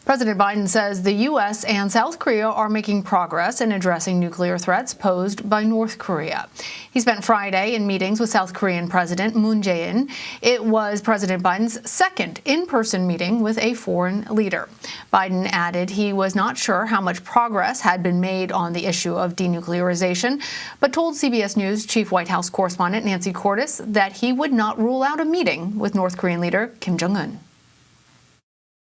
President Biden says the U.S. and South Korea are making progress in addressing nuclear threats posed by North Korea. He spent Friday in meetings with South Korean President Moon Jae-in. It was President Biden's second in-person meeting with a foreign leader. Biden added he was not sure how much progress had been made on the issue of denuclearization, but told CBS News Chief White House correspondent Nancy Cordes that he would not rule out a meeting with North Korean leader Kim Jong-un.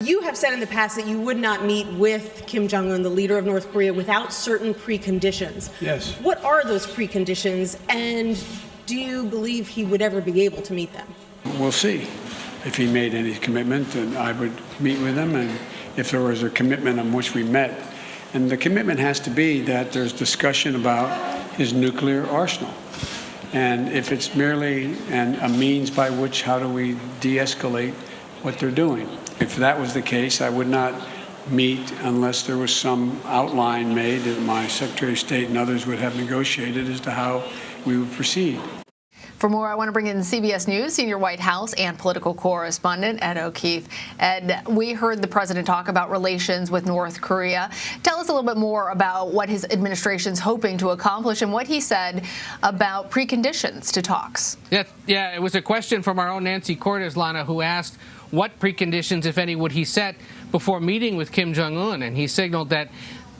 You have said in the past that you would not meet with Kim Jong-un, the leader of North Korea, without certain preconditions. Yes. What are those preconditions, and do you believe he would ever be able to meet them? We'll see. If he made any commitment, then I would meet with him, and if there was a commitment on which we met. And the commitment has to be that there's discussion about his nuclear arsenal. And if it's merely a means by which, how do we de-escalate what they're doing? If that was the case, I would not meet unless there was some outline made that my Secretary of State and others would have negotiated as to how we would proceed. For more, I want to bring in CBS News senior White House and political correspondent Ed O'Keefe. Ed, we heard the president talk about relations with North Korea. Tell us a little bit more about what his administration's hoping to accomplish and what he said about preconditions to talks. Yeah, it was a question from our own Nancy Cordes, Lana, who asked what preconditions, if any, would he set before meeting with Kim Jong-un, and he signaled that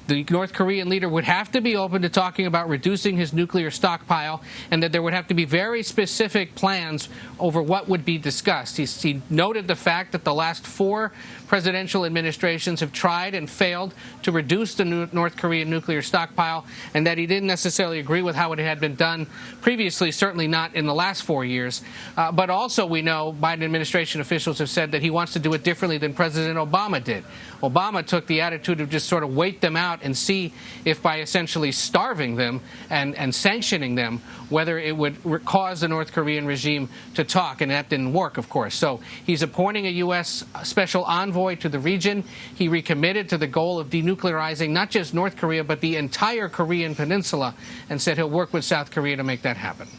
the North Korean leader would have to be open to talking about reducing his nuclear stockpile, and that there would have to be very specific plans over what would be discussed. He noted the fact that the last 4 presidential administrations have tried and failed to reduce the North Korean nuclear stockpile, and that he didn't necessarily agree with how it had been done previously, certainly not in the last 4 years. But also we know Biden administration officials have said that he wants to do it differently than President Obama did. Obama took the attitude of just sort of wait them out and see if by essentially starving them and sanctioning them, whether it would cause the North Korean regime to talk, and that didn't work, of course. So he's appointing a U.S. special envoy to the region. He recommitted to the goal of denuclearizing not just North Korea, but the entire Korean peninsula, and said he'll work with South Korea to make that happen.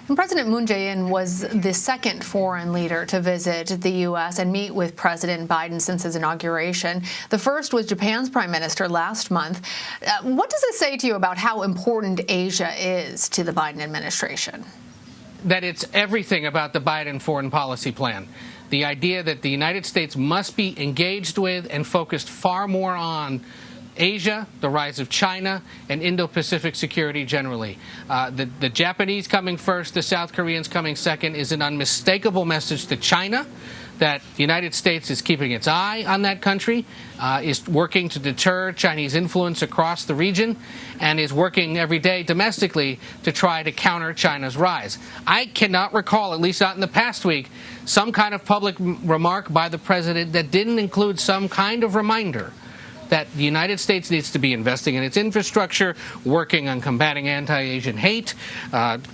And President Moon Jae-in was the second foreign leader to visit the U.S. and meet with President Biden since his inauguration. The first was Japan's prime minister last month. What does it say to you about how important Asia is to the Biden administration? That it's everything about the Biden foreign policy plan. The idea that the United States must be engaged with and focused far more on Asia, the rise of China, and Indo-Pacific security generally. The Japanese coming first, the South Koreans coming second is an unmistakable message to China that the United States is keeping its eye on that country, is working to deter Chinese influence across the region, and is working every day domestically to try to counter China's rise. I cannot recall, at least not in the past week, some kind of public remark by the president that didn't include some kind of reminder that the United States needs to be investing in its infrastructure, working on combating anti-Asian hate,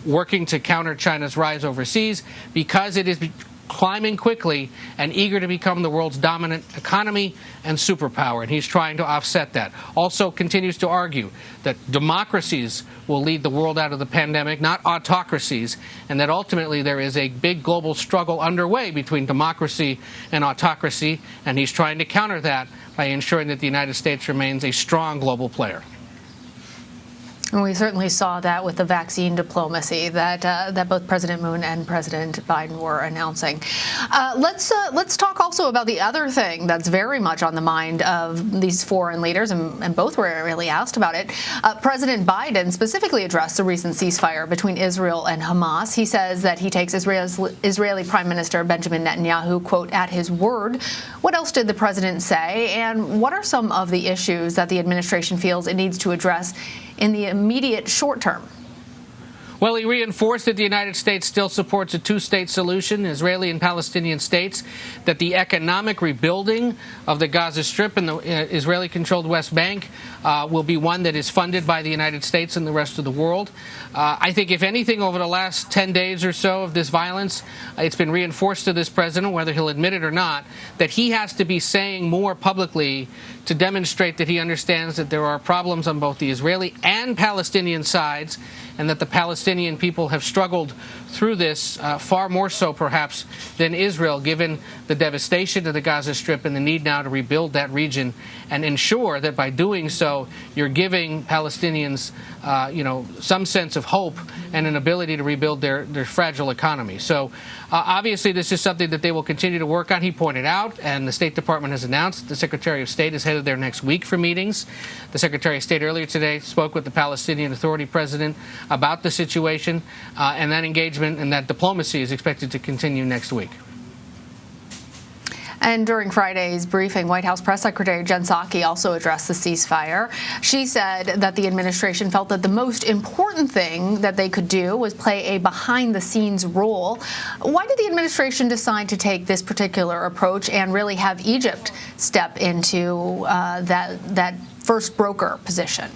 working to counter China's rise overseas, because it is climbing quickly and eager to become the world's dominant economy and superpower, and he's trying to offset that. Also continues to argue that democracies will lead the world out of the pandemic, not autocracies, and that ultimately there is a big global struggle underway between democracy and autocracy, and he's trying to counter that by ensuring that the United States remains a strong global player. And we certainly saw that with the vaccine diplomacy that both President Moon and President Biden were announcing. Let's talk also about the other thing that's very much on the mind of these foreign leaders, and both were really asked about it. President Biden specifically addressed the recent ceasefire between Israel and Hamas. He says that he takes Israeli Prime Minister Benjamin Netanyahu, quote, at his word. What else did the president say, and what are some of the issues that the administration feels it needs to address in the immediate short term? Well, he reinforced that the United States still supports a two-state solution, Israeli and Palestinian states, that the economic rebuilding of the Gaza Strip and the Israeli-controlled West Bank will be one that is funded by the United States and the rest of the world. I think, if anything, over the last 10 days or so of this violence, it's been reinforced to this president, whether he'll admit it or not, that he has to be saying more publicly to demonstrate that he understands that there are problems on both the Israeli and Palestinian sides, and that the Palestinian people have struggled through this, far more so perhaps than Israel, given the devastation of the Gaza Strip and the need now to rebuild that region and ensure that by doing so you're giving Palestinians some sense of hope and an ability to rebuild their fragile economy. So obviously this is something that they will continue to work on. He pointed out, and the State Department has announced, that the Secretary of State is headed there next week for meetings. The Secretary of State earlier today spoke with the Palestinian Authority president about the situation, and that engagement and that diplomacy is expected to continue next week. And during Friday's briefing, White House Press Secretary Jen Psaki also addressed the ceasefire. She said that the administration felt that the most important thing that they could do was play a behind-the-scenes role. Why did the administration decide to take this particular approach and really have Egypt step into that first broker position?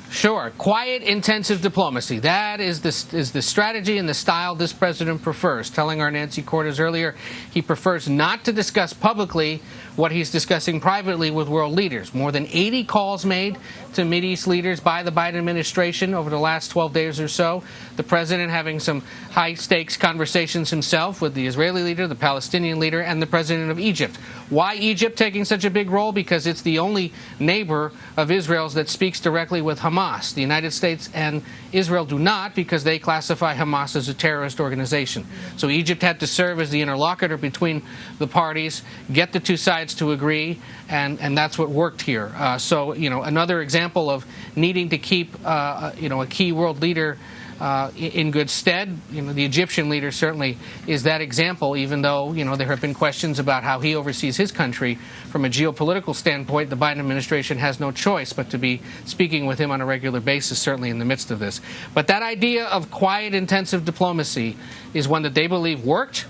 Sure. Quiet, intensive diplomacy. That is the strategy and the style this president prefers. Telling our Nancy Cortez earlier, he prefers not to discuss publicly what he's discussing privately with world leaders. More than 80 calls made to Mideast leaders by the Biden administration over the last 12 days or so. The president having some high-stakes conversations himself with the Israeli leader, the Palestinian leader, and the president of Egypt. Why Egypt taking such a big role? Because it's the only neighbor of Israel's that speaks directly with Hamas. The United States and Israel do not, because they classify Hamas as a terrorist organization. So Egypt had to serve as the interlocutor between the parties, get the two sides to agree, and that's what worked here. So another example of needing to keep a key world leader in good stead. The Egyptian leader certainly is that example, even though there have been questions about how he oversees his country from a geopolitical standpoint. The Biden administration has no choice but to be speaking with him on a regular basis, certainly in the midst of this. But that idea of quiet, intensive diplomacy is one that they believe worked,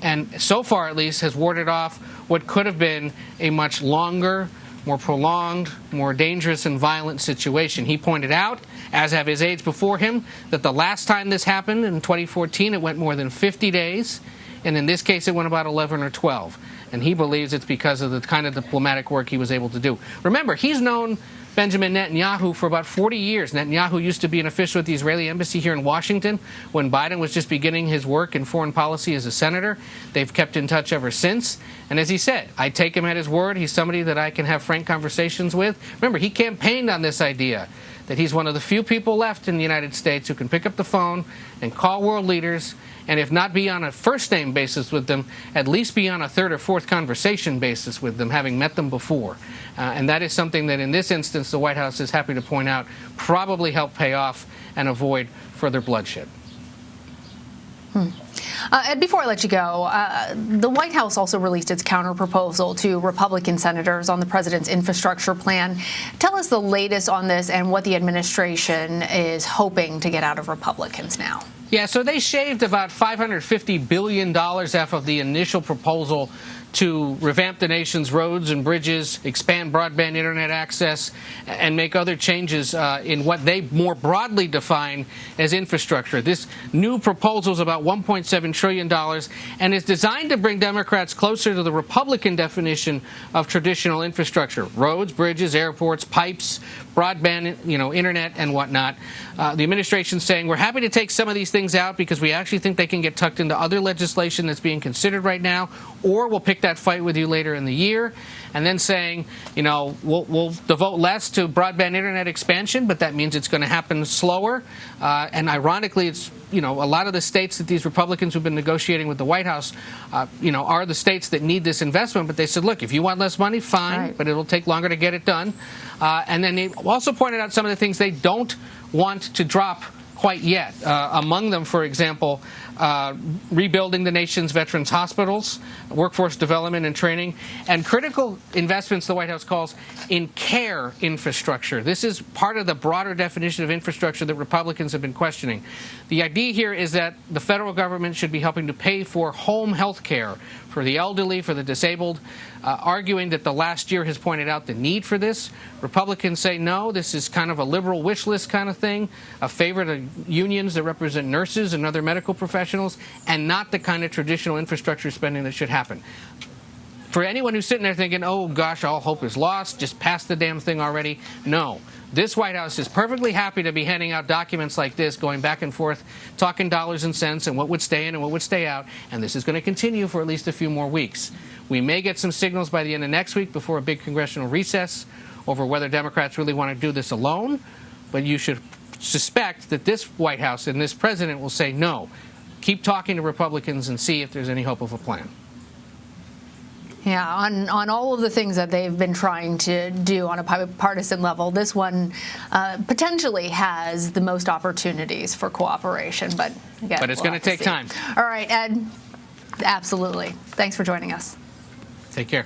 and so far at least has warded off what could have been a much longer, more prolonged, more dangerous and violent situation. He pointed out, as have his aides before him, that the last time this happened in 2014, it went more than 50 days, and in this case it went about 11 or 12. And he believes it's because of the kind of diplomatic work he was able to do. Remember, he's known Benjamin Netanyahu for about 40 years. Netanyahu used to be an official at the Israeli embassy here in Washington when Biden was just beginning his work in foreign policy as a senator. They've kept in touch ever since. And as he said, I take him at his word. He's somebody that I can have frank conversations with. Remember, he campaigned on this idea that he's one of the few people left in the United States who can pick up the phone and call world leaders, and if not be on a first-name basis with them, at least be on a third or fourth conversation basis with them, having met them before. And that is something that in this instance the White House is happy to point out probably helped pay off and avoid further bloodshed. Ed, before I let you go, the White House also released its counterproposal to Republican senators on the president's infrastructure plan. Tell us the latest on this and what the administration is hoping to get out of Republicans now. Yeah, so they shaved about $550 billion off of the initial proposal to revamp the nation's roads and bridges, expand broadband internet access, and make other changes in what they more broadly define as infrastructure. This new proposal is about $1.7 trillion and is designed to bring Democrats closer to the Republican definition of traditional infrastructure: roads, bridges, airports, pipes, broadband, internet, and whatnot. The administration's saying we're happy to take some of these things out because we actually think they can get tucked into other legislation that's being considered right now, or we'll pick that fight with you later in the year. And then saying, we'll devote less to broadband internet expansion, but that means it's going to happen slower. And ironically, it's, a lot of the states that these Republicans who've been negotiating with the White House, are the states that need this investment. But they said, look, if you want less money, fine, right, but it'll take longer to get it done. And then they also pointed out some of the things they don't want to drop quite yet. Among them, for example, rebuilding the nation's veterans hospitals, workforce development and training, and critical investments the White House calls in care infrastructure. This is part of the broader definition of infrastructure that Republicans have been questioning. The idea here is that the federal government should be helping to pay for home health care for the elderly, for the disabled, arguing that the last year has pointed out the need for this. Republicans say no, this is kind of a liberal wish list kind of thing, a favor to unions that represent nurses and other medical professionals, and not the kind of traditional infrastructure spending that should happen. For anyone who's sitting there thinking, oh gosh, all hope is lost, just pass the damn thing already, no. This White House is perfectly happy to be handing out documents like this, going back and forth, talking dollars and cents and what would stay in and what would stay out, and this is going to continue for at least a few more weeks. We may get some signals by the end of next week before a big congressional recess over whether Democrats really want to do this alone, but you should suspect that this White House and this president will say no. Keep talking to Republicans and see if there's any hope of a plan. Yeah, on all of the things that they've been trying to do on a bipartisan level, this one potentially has the most opportunities for cooperation. But again, it's going to take time. All right, Ed. Absolutely. Thanks for joining us. Take care.